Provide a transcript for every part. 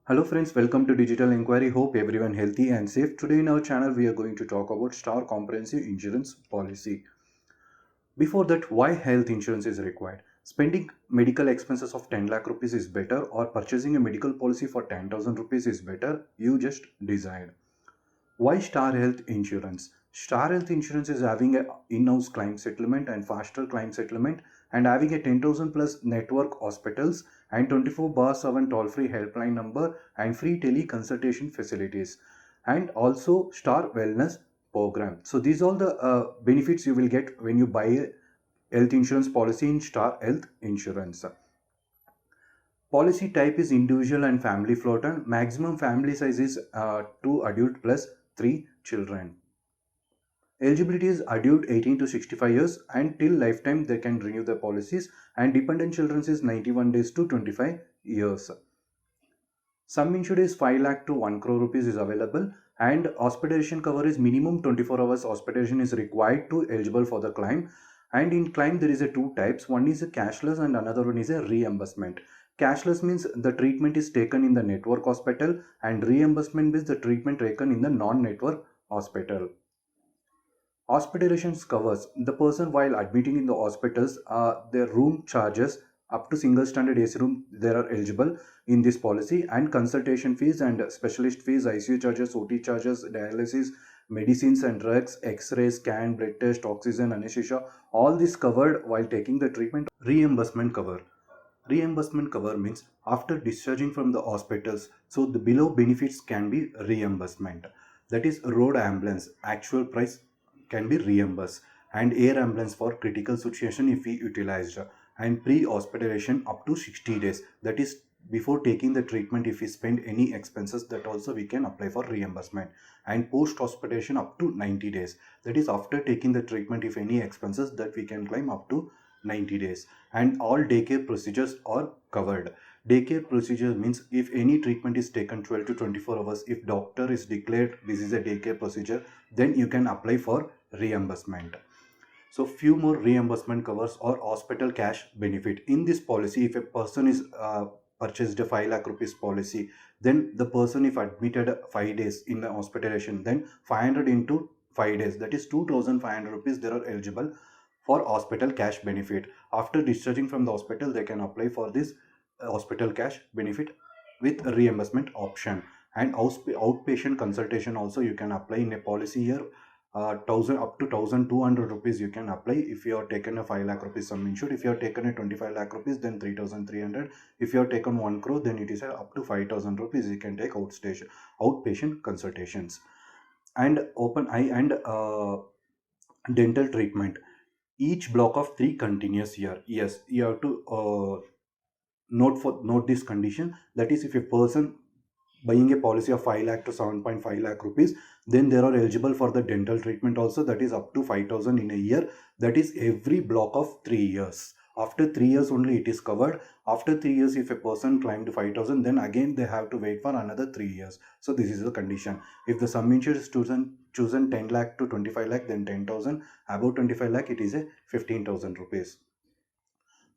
Hello friends, welcome to Digital Inquiry. Hope everyone healthy and safe. Today in our channel we are going to talk about Star Comprehensive Insurance Policy. Before that, why health insurance is required? Spending medical expenses of 10 lakh rupees is better or purchasing a medical policy for 10,000 rupees is better? You just decide. Why Star Health Insurance? Star Health Insurance is having a in-house claim settlement and faster claim settlement and having a 10,000 plus network hospitals and 24/7 toll-free helpline number and free tele-consultation facilities and also Star Wellness program. So these are all the benefits you will get when you buy a health insurance policy in Star Health Insurance. Policy type is individual and family floater. Maximum family size is 2 adult plus 3 children. Eligibility is adult 18 to 65 years and till lifetime they can renew the policies, and dependent children is 91 days to 25 years. Sum insured is 5 lakh to 1 crore rupees is available, and hospitalization cover is minimum 24 hours hospitalization is required to eligible for the claim. And in claim there is a two types. One is a cashless and another one is a reimbursement. Cashless means the treatment is taken in the network hospital, and reimbursement means the treatment taken in the non-network hospital. Hospitalizations covers the person while admitting in the hospitals. Their room charges up to single standard AC room they are eligible in this policy, and consultation fees and specialist fees, ICU charges, OT charges, dialysis, medicines and drugs, X-ray, scan, blood test, oxygen, anesthesia, all this covered while taking the treatment. Reimbursement cover. Reimbursement cover means after discharging from the hospitals, so the below benefits can be reimbursement. That is road ambulance, actual price can be reimbursed, and air ambulance for critical situation if we utilized, and pre-hospitalization up to 60 days. That is before taking the treatment if we spend any expenses, that also we can apply for reimbursement, and post hospitalization up to 90 days. That is after taking the treatment if any expenses, that we can claim up to 90 days. And all daycare procedures are covered. Daycare procedure means if any treatment is taken 12 to 24 hours, if doctor is declared this is a daycare procedure, then you can apply for reimbursement. So few more reimbursement covers or hospital cash benefit. In this policy, if a person is purchased a 5 lakh rupees policy, then the person if admitted 5 days in the hospitalization, then 500 into 5 days, that is 2,500 rupees they are eligible for hospital cash benefit. After discharging from the hospital, they can apply for this hospital cash benefit with a reimbursement option. And outpatient consultation also you can apply in a policy year. 1000 up to 1,200 rupees you can apply if you have taken a 5 lakh rupees sum insured. If you have taken a 25 lakh rupees, then 3,300. If you have taken 1 crore, then it is up to 5,000 rupees you can take outpatient consultations. And open eye and dental treatment, each block of 3 continuous year. Yes, you have to note this condition. That is, if a person buying a policy of 5 lakh to 7.5 lakh rupees, then they are eligible for the dental treatment also, that is up to 5,000 in a year. That is every block of 3 years. After 3 years only it is covered. After 3 years, if a person climbed 5,000, then again they have to wait for another 3 years. So this is the condition. If the sum insured is chosen 10 lakh to 25 lakh, then 10,000. Above 25 lakh it is a 15,000 rupees.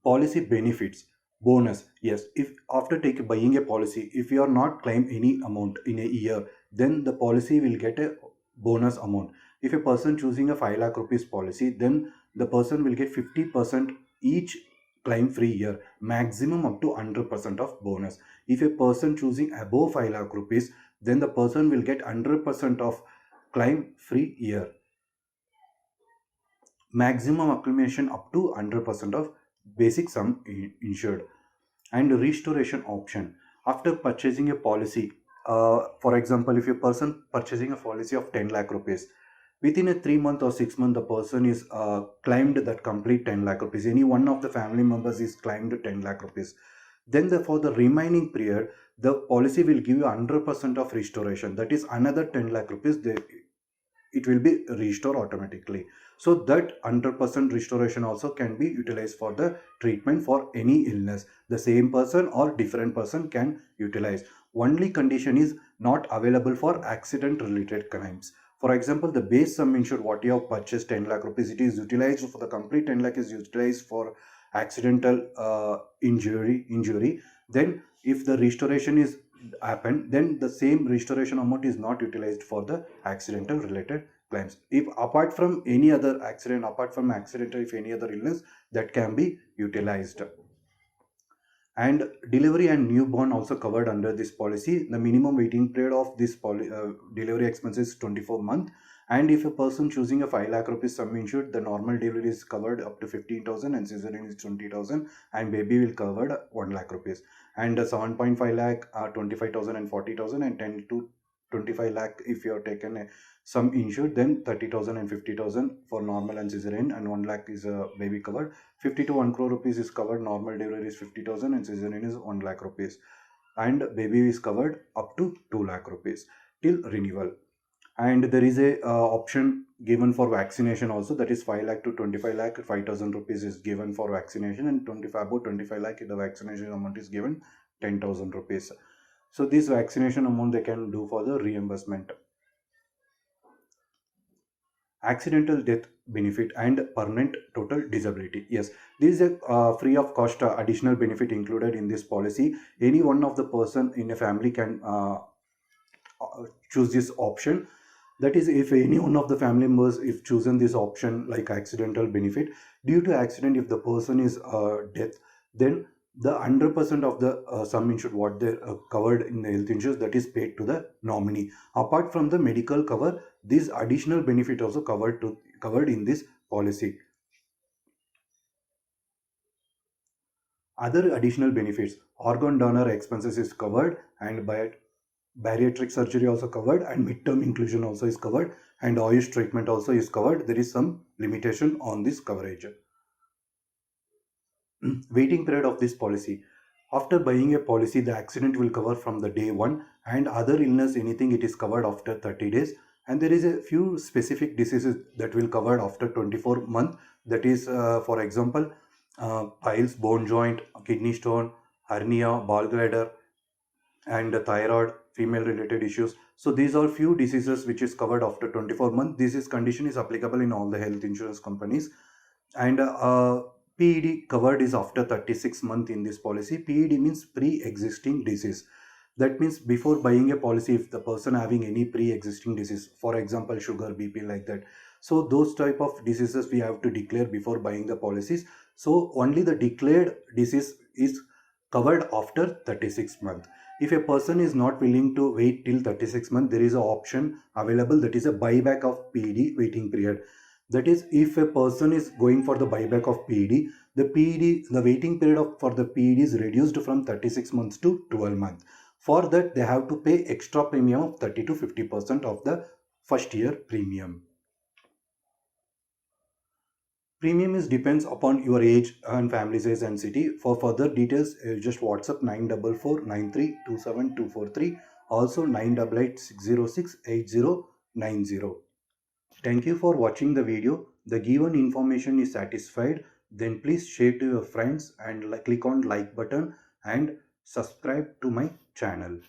Policy benefits. Bonus. Yes, if after buying a policy, if you are not claim any amount in a year, then the policy will get a bonus amount. If a person choosing a 5 lakh rupees policy, then the person will get 50% each claim free year, maximum up to 100% of bonus. If a person choosing above 5 lakh rupees, then the person will get 100% of claim free year, maximum accumulation up to 100% of basic sum insured. And restoration option. After purchasing a policy, for example, if a person purchasing a policy of 10 lakh rupees, within a 3 month or 6 month the person is claimed that complete 10 lakh rupees, any one of the family members is claimed 10 lakh rupees, then for the remaining period the policy will give you 100% of restoration, that is another 10 lakh rupees it will be restored automatically. So that 100% restoration also can be utilized for the treatment for any illness. The same person or different person can utilize. Only condition is not available for accident related crimes. For example, the base sum insured what you have purchased 10 lakh rupees, it is utilized for the complete 10 lakh is utilized for accidental injury. Then if the restoration is happened, then the same restoration amount is not utilized for the accidental related claims. If apart from any other accident, apart from accidental, if any other illness, that can be utilized. And delivery and newborn also covered under this policy. The minimum waiting period of this delivery expenses is 24 months. And if a person choosing a 5 lakh rupees sum insured, the normal delivery is covered up to 15,000 and cesarean is 20,000 and baby will covered 1 lakh rupees. And 7.5 lakh, 25,000 and 40,000, and 10 to 25 lakh if you have taken a sum insured, then 30,000 and 50,000 for normal and cesarean, and 1 lakh is a baby covered. 50 to 1 crore rupees is covered, normal delivery is 50,000 and cesarean is 1 lakh rupees, and baby is covered up to 2 lakh rupees till renewal. And there is a option given for vaccination also, that is 5 lakh to 25 lakh, 5,000 rupees is given for vaccination, and 25 about 25 lakh the vaccination amount is given 10,000 rupees. So this vaccination amount they can do for the reimbursement. Accidental death benefit and permanent total disability. Yes, this is a free of cost additional benefit included in this policy. Any one of the person in a family can choose this option. That is, if any one of the family members if chosen this option like accidental benefit, due to accident if the person is death, then the 100% of the sum insured what they covered in the health insurance, that is paid to the nominee. Apart from the medical cover, this additional benefit also covered in this policy. Other additional benefits: organ donor expenses is covered, and bariatric surgery also covered, and midterm inclusion also is covered, and Ayush treatment also is covered. There is some limitation on this coverage. Waiting period of this policy: after buying a policy, the accident will cover from the day one, and other illness anything it is covered after 30 days. And there is a few specific diseases that will covered after 24 months. That is, for example, piles, bone joint, kidney stone, hernia, gallbladder, and thyroid, female related issues. So these are few diseases which is covered after 24 months. This condition is applicable in all the health insurance companies. And PED covered is after 36 months in this policy. PED means pre-existing disease. That means before buying a policy, if the person having any pre-existing disease, for example sugar, BP, like that, so those type of diseases we have to declare before buying the policies. So only the declared disease is covered after 36 months. If a person is not willing to wait till 36 months, there is an option available, that is a buyback of PED waiting period. That is, if a person is going for the buyback of PED, the waiting period for the PED is reduced from 36 months to 12 months. For that, they have to pay extra premium of 30 to 50% of the first year premium. Premium depends upon your age and family size and city. For further details, just WhatsApp 9449327 also 9886068090. Thank you for watching the video. The given information is satisfied, then please share to your friends and click on like button and subscribe to my channel.